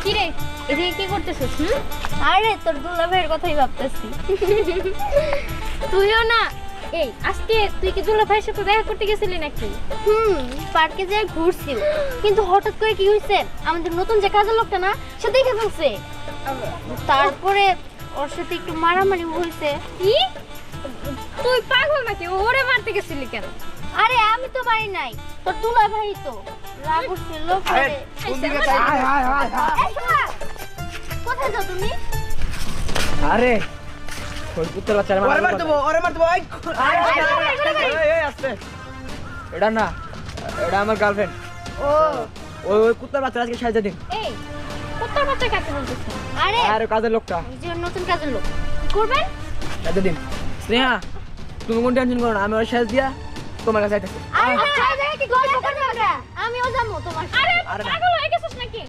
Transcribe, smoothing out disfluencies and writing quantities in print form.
কি রে এদিকে কি করতেছিস? আরে তোর দুলা ভাইয়ের কথাই ভাবতেছি। তুইও না। এই আজকে তুই কি দুলা ভাইয়ের সাথে দেখা করতে গেছিলি নাকি? পার্কে যাই ঘুরছি, কিন্তু হঠাৎ করে কি হয়েছে, আমাদের নতুন যে কাজের লোকটা না সে দেখে ফেলছে। তারপরে ওর সাথে একটু মারামারি হয়েছে। কি তুই পাগল নাকি? ওরে মারতে গেছিলি কেন? আরে আমি তো পারি নাই, তোর দুলা ভাই তো রাগ উঠছিল। কোথায় যাও তুমি? আরে ওই কুত্তার বাচ্চা ওরে মার দেবো এই আস্তে। এটা না, এটা আমার গার্লফ্রেন্ড। ও ওই ওই কুত্তার বাচ্চা আজকে সাইজা দিন। এই কুত্তার বাচ্চা কাকে বলতেছ? আরে আর কাজের লোকটা ওই যে ওর নতুন কাজের লোক কি করবেন? সাইজা দিন। স্নেহা তুমি কোন টেনশন করো না, আমি ওর সাইজ দিয়া তোমার কাছে আইতাছি। আরে না, কি গল্প করবে আমরা? আমিও যাবো তোমার সাথে। আরে আরে না। পাগল হয়ে গেছিস নাকি?